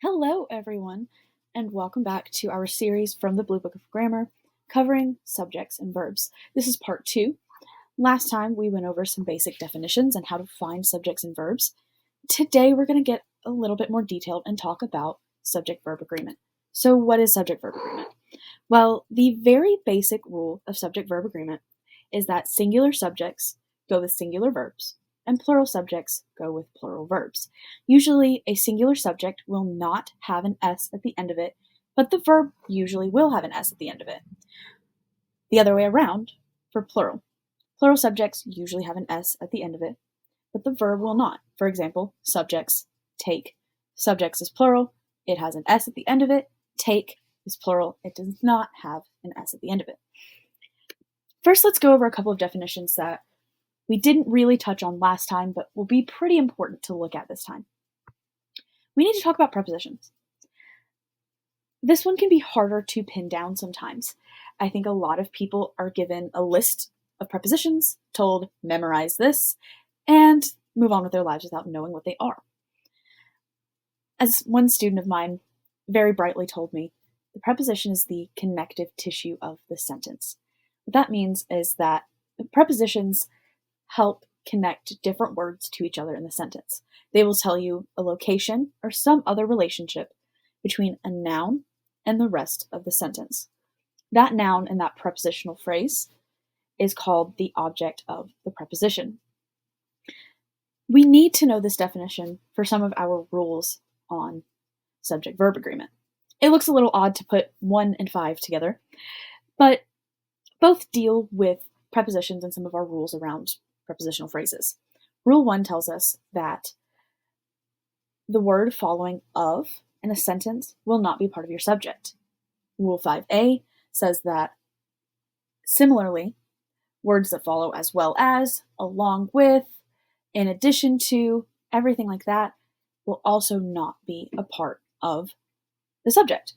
Hello, everyone, and welcome back to our series from the Blue Book of Grammar covering subjects and verbs. This is part 2. Last time we went over some basic definitions and how to find subjects and verbs. Today we're going to get a little bit more detailed and talk about subject-verb agreement. So what is subject-verb agreement? Well, the very basic rule of subject-verb agreement is that singular subjects go with singular verbs and plural subjects go with plural verbs. Usually, a singular subject will not have an S at the end of it, but the verb usually will have an S at the end of it. The other way around for plural. Plural subjects usually have an S at the end of it, but the verb will not. For example, subjects, take. Subjects is plural, it has an S at the end of it. Take is plural, it does not have an S at the end of it. First, let's go over a couple of definitions that we didn't really touch on last time, but will be pretty important to look at this time. We need to talk about prepositions. This one can be harder to pin down sometimes. I think a lot of people are given a list of prepositions, told memorize this, and move on with their lives without knowing what they are. As one student of mine very brightly told me, the preposition is the connective tissue of the sentence. What that means is that prepositions help connect different words to each other in the sentence. They will tell you a location or some other relationship between a noun and the rest of the sentence. That noun in that prepositional phrase is called the object of the preposition. We need to know this definition for some of our rules on subject-verb agreement. It looks a little odd to put 1 and 5 together, but both deal with prepositions and some of our rules around prepositional phrases. Rule 1 tells us that the word following of in a sentence will not be part of your subject. Rule 5a says that similarly, words that follow as well as, along with, in addition to, everything like that will also not be a part of the subject.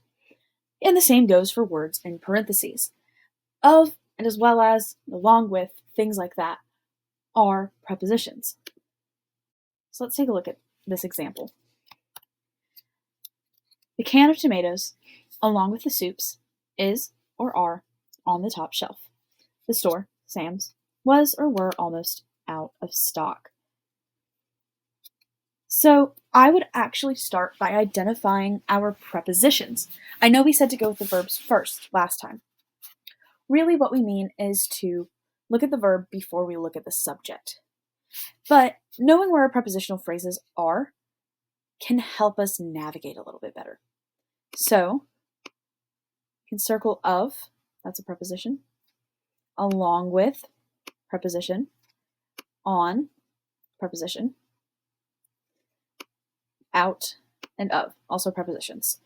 And the same goes for words in parentheses. Of and as well as, along with, things like that are prepositions. So let's take a look at this example. The can of tomatoes, along with the soups, is or are on the top shelf. The store, Sam's, was or were almost out of stock. So I would actually start by identifying our prepositions. I know we said to go with the verbs first last time. Really what we mean is to look at the verb before we look at the subject. But knowing where our prepositional phrases are can help us navigate a little bit better. So, you can circle of, that's a preposition, along with, preposition, on, preposition, out, and of, also prepositions.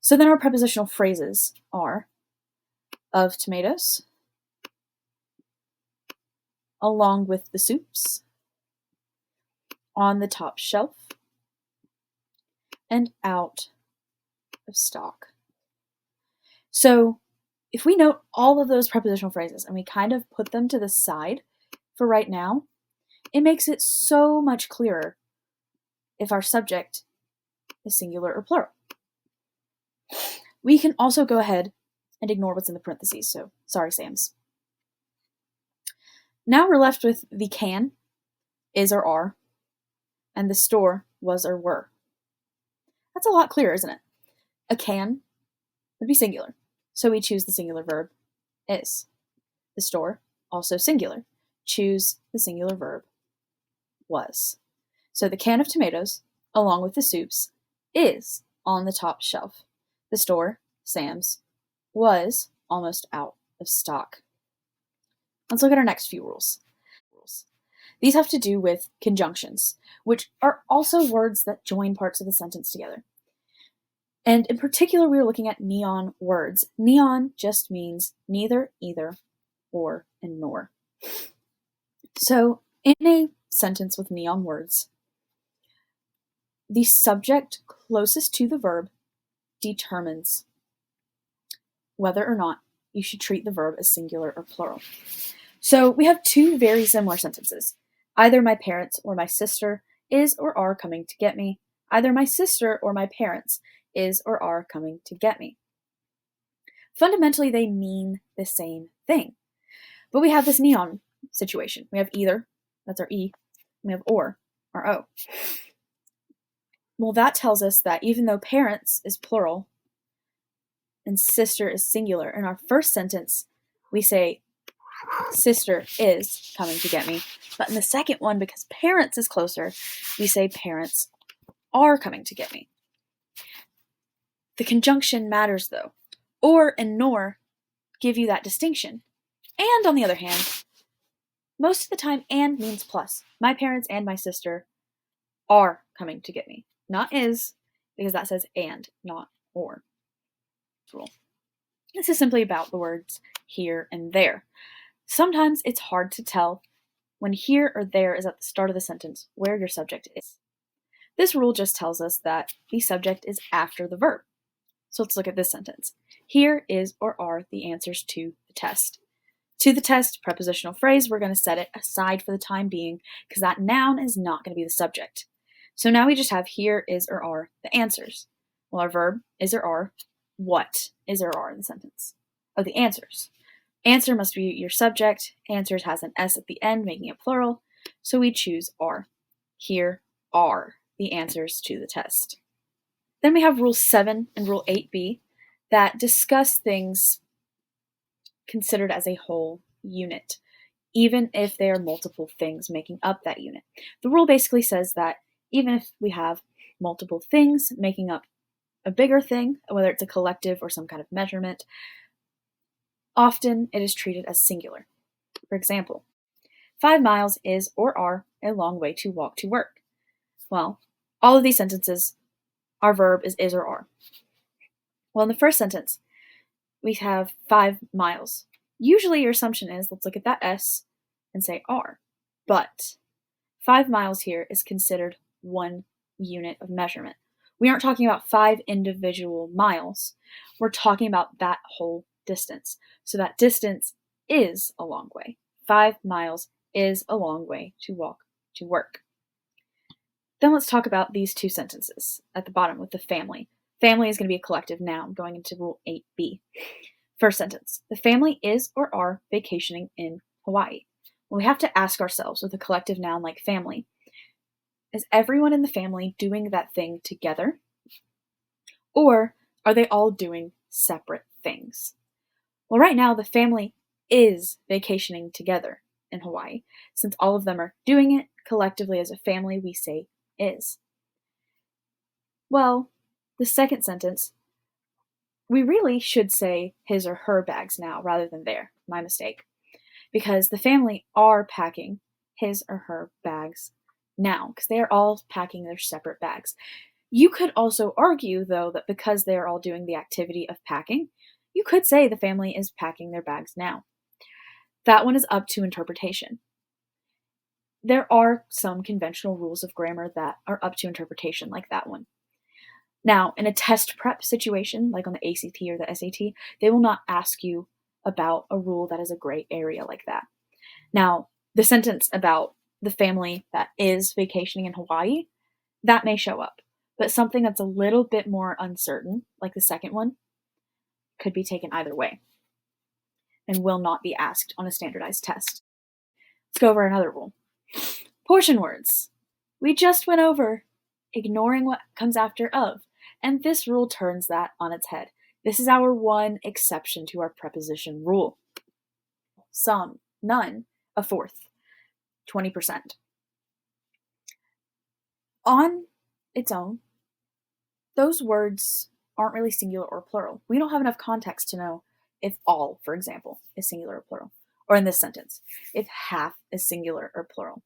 So then our prepositional phrases are of tomatoes, along with the soups, on the top shelf, and out of stock. So if we note all of those prepositional phrases and we kind of put them to the side for right now, it makes it so much clearer if our subject is singular or plural. We can also go ahead and ignore what's in the parentheses, so sorry, Sam's. Now we're left with the can, is or are, and the store, was or were. That's a lot clearer, isn't it? A can would be singular, so we choose the singular verb, is. The store, also singular. Choose the singular verb, was. So the can of tomatoes, along with the soups, is on the top shelf. The store, Sam's, was almost out of stock. Let's look at our next few rules. These have to do with conjunctions, which are also words that join parts of the sentence together. And in particular, we are looking at neon words. Neon just means neither, either, or, and nor. So in a sentence with neon words, the subject closest to the verb determines whether or not you should treat the verb as singular or plural. So we have two very similar sentences. Either my parents or my sister is or are coming to get me. Either my sister or my parents is or are coming to get me. Fundamentally, they mean the same thing. But we have this neon situation. We have either, that's our E, we have or, our O. Well, that tells us that even though parents is plural and sister is singular, in our first sentence, we say sister is coming to get me. But in the second one, because parents is closer, we say parents are coming to get me. The conjunction matters though. Or and nor give you that distinction. And on the other hand, most of the time and means plus. My parents and my sister are coming to get me. Not is, because that says and, not or. Rule. This is simply about the words here and there. Sometimes it's hard to tell when here or there is at the start of the sentence where your subject is. This rule just tells us that the subject is after the verb. So let's look at this sentence. Here is or are the answers to the test. To the test, prepositional phrase, we're going to set it aside for the time being because that noun is not going to be the subject. So now we just have here is or are the answers. Well, our verb is or are, what is or are in the sentence? Oh, the answers. Answer must be your subject. Answers has an S at the end, making it plural. So we choose are. Here are the answers to the test. Then we have Rule 7 and Rule 8b that discuss things considered as a whole unit, even if they are multiple things making up that unit. The rule basically says that even if we have multiple things making up a bigger thing, whether it's a collective or some kind of measurement, often it is treated as singular. For example, 5 miles is or are a long way to walk to work. Well, all of these sentences, our verb is or are. Well, in the first sentence, we have 5 miles. Usually your assumption is, let's look at that S and say are. But 5 miles here is considered one unit of measurement. We aren't talking about 5 individual miles. We're talking about that whole distance. So that distance is a long way. 5 miles is a long way to walk to work. Then let's talk about these two sentences at the bottom with the family. Family is going to be a collective noun going into Rule 8b. First sentence, the family is or are vacationing in Hawaii. Well, we have to ask ourselves with a collective noun like family, is everyone in the family doing that thing together? Or are they all doing separate things? Well, right now, the family is vacationing together in Hawaii. Since all of them are doing it collectively as a family, we say is. Well, the second sentence, we really should say his or her bags now rather than their. My mistake. Because the family are packing his or her bags now, because they are all packing their separate bags. You could also argue, though, that because they are all doing the activity of packing, you could say the family is packing their bags now. That one is up to interpretation. There are some conventional rules of grammar that are up to interpretation, like that one. Now, in a test prep situation, like on the ACT or the SAT, they will not ask you about a rule that is a gray area like that. Now, the sentence about the family that is vacationing in Hawaii, that may show up. But something that's a little bit more uncertain, like the second one, could be taken either way and will not be asked on a standardized test. Let's go over another rule. Portion words. We just went over ignoring what comes after of, and this rule turns that on its head. This is our one exception to our preposition rule. Some, none, a fourth, 20%. On its own, those words aren't really singular or plural. We don't have enough context to know if all, for example, is singular or plural. Or in this sentence, if half is singular or plural.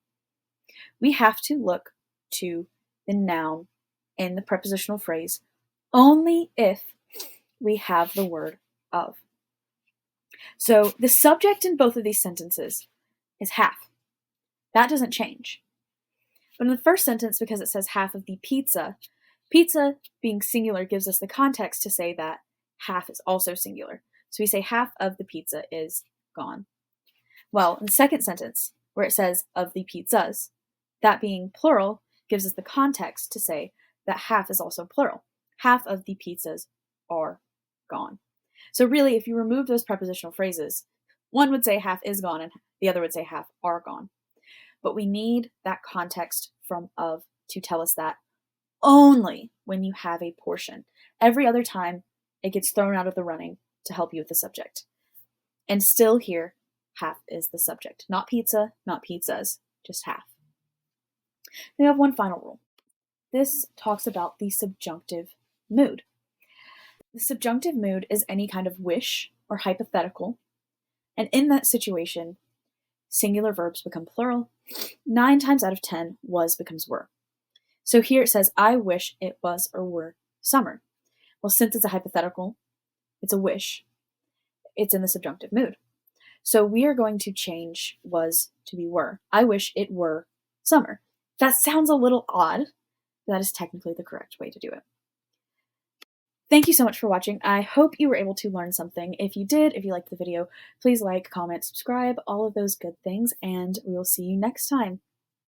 We have to look to the noun in the prepositional phrase only if we have the word of. So the subject in both of these sentences is half. That doesn't change. But in the first sentence, because it says half of the pizza, pizza being singular gives us the context to say that half is also singular. So we say half of the pizza is gone. Well, in the second sentence, where it says of the pizzas, that being plural gives us the context to say that half is also plural. Half of the pizzas are gone. So really, if you remove those prepositional phrases, one would say half is gone and the other would say half are gone. But we need that context from of to tell us that only when you have a portion. Every other time, it gets thrown out of the running to help you with the subject. And still here, half is the subject. Not pizza, not pizzas, just half. We have one final rule. This talks about the subjunctive mood. The subjunctive mood is any kind of wish or hypothetical, and in that situation, singular verbs become plural. 9 times out of 10, was becomes were. So here it says, I wish it was or were summer. Well, since it's a hypothetical, it's a wish, it's in the subjunctive mood. So we are going to change was to be were. I wish it were summer. That sounds a little odd, but that is technically the correct way to do it. Thank you so much for watching. I hope you were able to learn something. If you did, if you liked the video, please like, comment, subscribe, all of those good things, and we will see you next time.